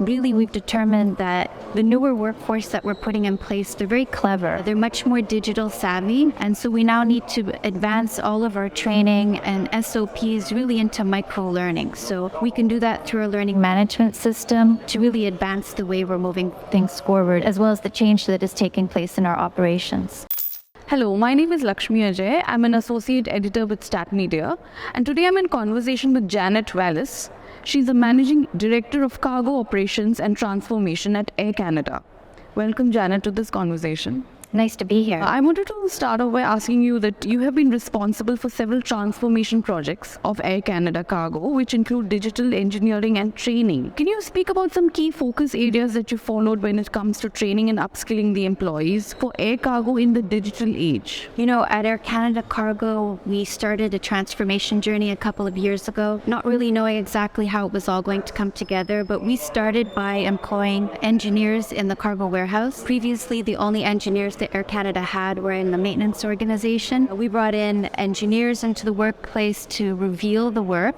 really we've determined that the newer workforce that we're putting in place, they're very clever. They're much more digital savvy. And so we now need to advance all of our training and SOPs really into micro learning. So we can do that through a learning management system to really advance the way we're moving things forward, as well as the change that is taking place in our operations. Hello, my name is Lakshmi Ajay. I'm an associate editor with Stat Media, and today I'm in conversation with Janet Wallace. She's the Managing Director of Cargo Operations and Transformation at Air Canada. Welcome, Janet, to this conversation. Nice to be here. I wanted to start off by asking you that you have been responsible for several transformation projects of Air Canada Cargo, which include digital engineering and training. Can you speak about some key focus areas that you followed when it comes to training and upskilling the employees for air cargo in the digital age? You know, at Air Canada Cargo, we started a transformation journey a couple of years ago, not really knowing exactly how it was all going to come together, but we started by employing engineers in the cargo warehouse. Previously, the only engineers that Air Canada had were in the maintenance organization. We brought in engineers into the workplace to reveal the work.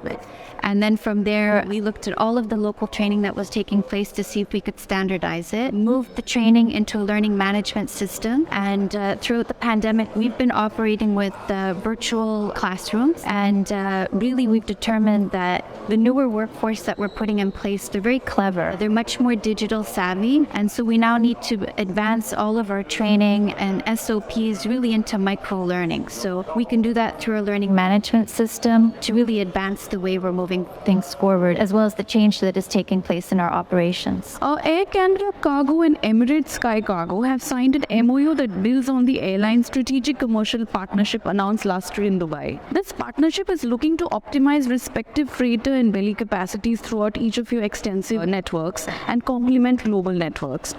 And then from there, we looked at all of the local training that was taking place to see if we could standardize it, moved the training into a learning management system. And throughout the pandemic, we've been operating with virtual classrooms. And really, we've determined that the newer workforce that we're putting in place, they're very clever. They're much more digital savvy. And so we now need to advance all of our training and SOPs really into micro learning. So we can do that through a learning management system to really advance the way we're moving things forward, as well as the change that is taking place in our operations. Air Canada Cargo and Emirates SkyCargo have signed an MOU that builds on the airline's strategic commercial partnership announced last year in Dubai. This partnership is looking to optimize respective freighter and belly capacities throughout each of your extensive networks and complement global networks.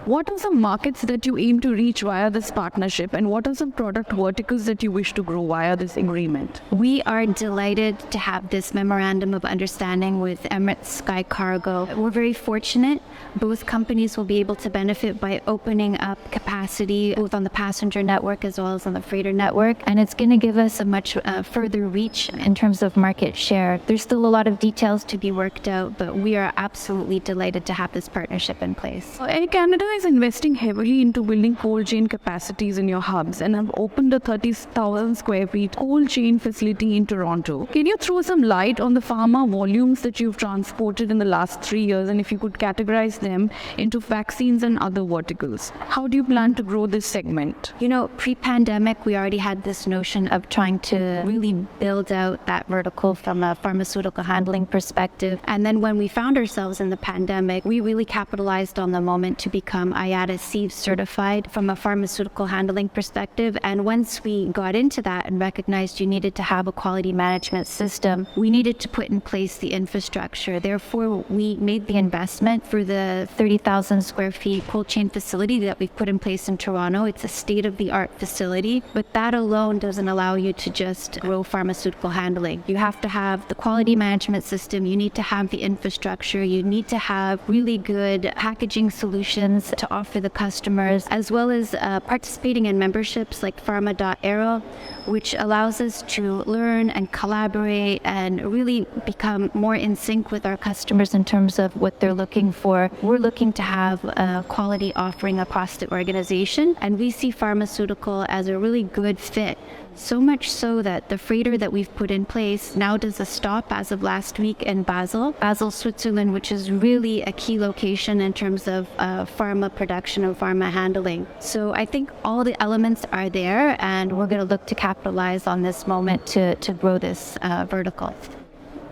What are some markets that you aim to reach via this partnership, and what are some product verticals that you wish to grow via this agreement? We are delighted to have this memorandum of understanding with Emirates SkyCargo. We're very fortunate. Both companies will be able to benefit by opening up capacity both on the passenger network as well as on the freighter network, and it's going to give us a much further reach in terms of market share. There's still a lot of details to be worked out, but we are absolutely delighted to have this partnership in place. Air Canada is investing heavily into building cold chain capacities in your hubs and have opened a 30,000 square feet cold chain facility in Toronto. Can you throw some light on the pharma volumes that you've transported in the last 3 years, and if you could categorize them into vaccines and other verticals? How do you plan to grow this segment? You know, pre-pandemic, we already had this notion of trying to really build out that vertical from a pharmaceutical handling perspective. And then when we found ourselves in the pandemic, we really capitalized on the moment to become IATA CEIV certified from a pharmaceutical handling perspective. And once we got into that and recognized you needed to have a quality management system, we needed to put in place the infrastructure. Therefore, we made the investment for the 30,000 square feet cold chain facility that we've put in place in Toronto. It's a state-of-the-art facility, but that alone doesn't allow you to just grow pharmaceutical handling. You have to have the quality management system, you need to have the infrastructure, you need to have really good packaging solutions to offer the customers, as well as participating in memberships like Pharma.aero, which allows us to learn and collaborate and really become more in sync with our customers in terms of what they're looking for. We're looking to have a quality offering across the organization, and we see pharmaceutical as a really good fit. So much so that the freighter that we've put in place now does a stop as of last week in Basel, Switzerland, which is really a key location in terms of pharma production and pharma handling. So I think all the elements are there, and we're going to look to capitalize on this moment to grow this vertical.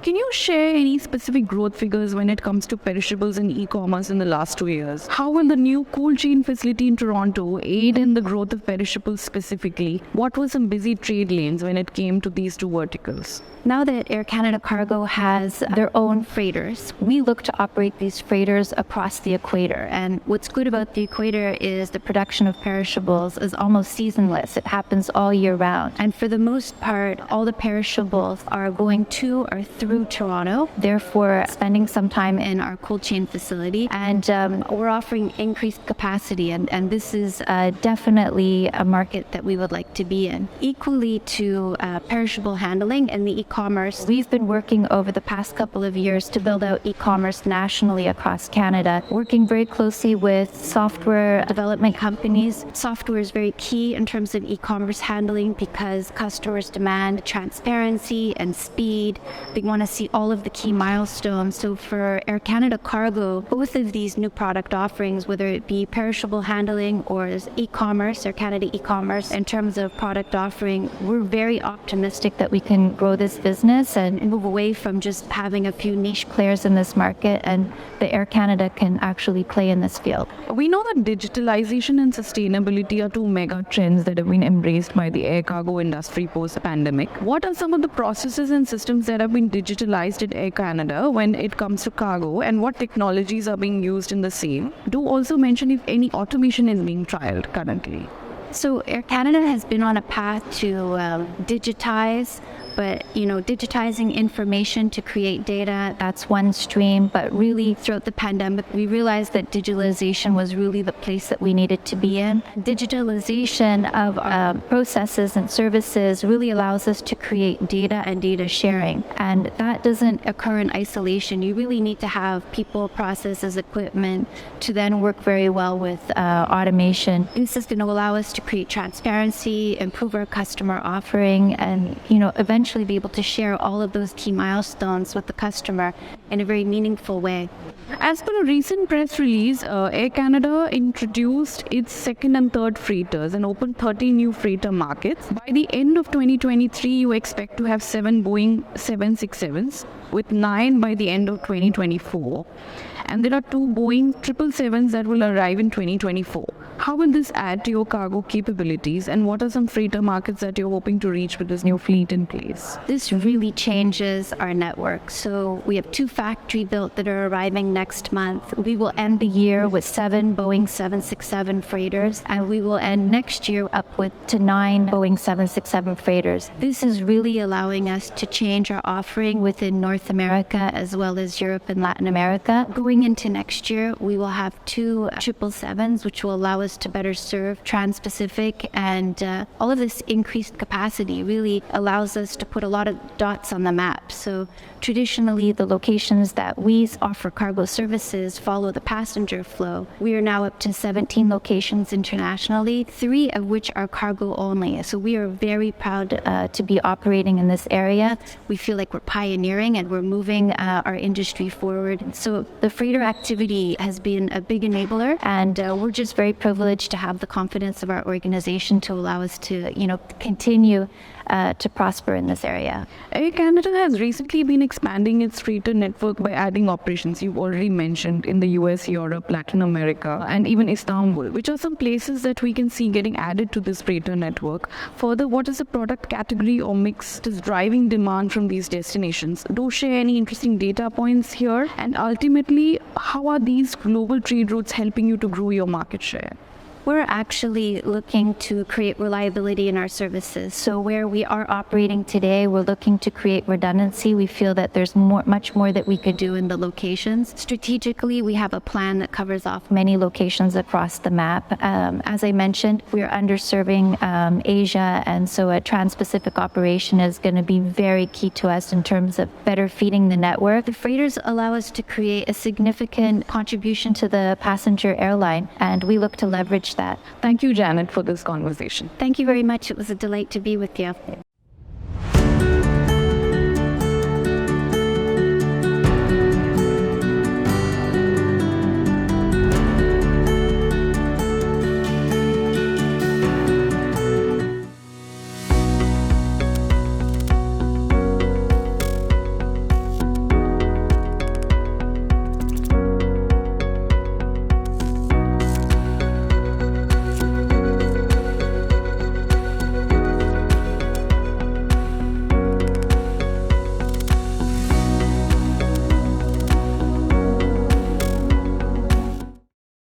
Can you share any specific growth figures when it comes to perishables and e-commerce in the last 2 years? How will the new cold chain facility in Toronto aid in the growth of perishables specifically? What were some busy trade lanes when it came to these two verticals? Now that Air Canada Cargo has their own freighters, we look to operate these freighters across the equator. And what's good about the equator is the production of perishables is almost seasonless. It happens all year round. And for the most part, all the perishables are going to or through through Toronto, therefore spending some time in our cold chain facility. And we're offering increased capacity, and this is definitely a market that we would like to be in. Equally to perishable handling and the e-commerce, we've been working over the past couple of years to build out e-commerce nationally across Canada, working very closely with software development companies. Software is very key in terms of e-commerce handling because customers demand transparency and speed. They want to see all of the key milestones. So for Air Canada Cargo, both of these new product offerings, whether it be perishable handling or e-commerce, Air Canada e-commerce, in terms of product offering, we're very optimistic that we can grow this business and move away from just having a few niche players in this market, and the Air Canada can actually play in this field. We know that digitalization and sustainability are two mega trends that have been embraced by the air cargo industry post-pandemic. What are some of the processes and systems that have been digitalized at Air Canada when it comes to cargo, and what technologies are being used in the same? Do also mention if any automation is being trialed currently. So Air Canada has been on a path to digitize, but digitizing information to create data, that's one stream. But really throughout the pandemic, we realized that digitalization was really the place that we needed to be in. Digitalization of processes and services really allows us to create data and data sharing. And that doesn't occur in isolation. You really need to have people, processes, equipment to then work very well with automation. This is going to allow us to create transparency, improve our customer offering, and eventually be able to share all of those key milestones with the customer in a very meaningful way. As per a recent press release, Air Canada introduced its second and third freighters and opened 30 new freighter markets. By the end of 2023, you expect to have 7 Boeing 767s, with 9 by the end of 2024. And there are 2 Boeing 777s that will arrive in 2024. How will this add to your cargo capabilities, and what are some freighter markets that you're hoping to reach with this new fleet in place? This really changes our network. So we have 2 factory built that are arriving next month. We will end the year with 7 Boeing 767 freighters, and we will end next year up to 9 Boeing 767 freighters. This is really allowing us to change our offering within North America as well as Europe and Latin America. Going into next year, we will have 2 777s, which will allow us to better serve Trans-Pacific, and all of this increased capacity really allows us to put a lot of dots on the map. So traditionally, the locations that we offer cargo services follow the passenger flow. We are now up to 17 locations internationally, 3 of which are cargo only. So we are very proud to be operating in this area. We feel like we're pioneering and we're moving our industry forward. So the freighter activity has been a big enabler, and we're just very privileged to have the confidence of our organization to allow us to, continue to prosper in this area. Air Canada has recently been expanding its freighter network by adding operations you've already mentioned in the US, Europe, Latin America, and even Istanbul, which are some places that we can see getting added to this freighter network. Further, what is the product category or mix that is driving demand from these destinations? Do share any interesting data points here, and ultimately, how are these global trade routes helping you to grow your market share? We're actually looking to create reliability in our services. So where we are operating today, we're looking to create redundancy. We feel that there's much more that we could do in the locations. Strategically, we have a plan that covers off many locations across the map. As I mentioned, we're underserving Asia, and so a Trans-Pacific operation is going to be very key to us in terms of better feeding the network. The freighters allow us to create a significant contribution to the passenger airline, and we look to leverage that. Thank you, Janet, for this conversation. Thank you very much. It was a delight to be with you.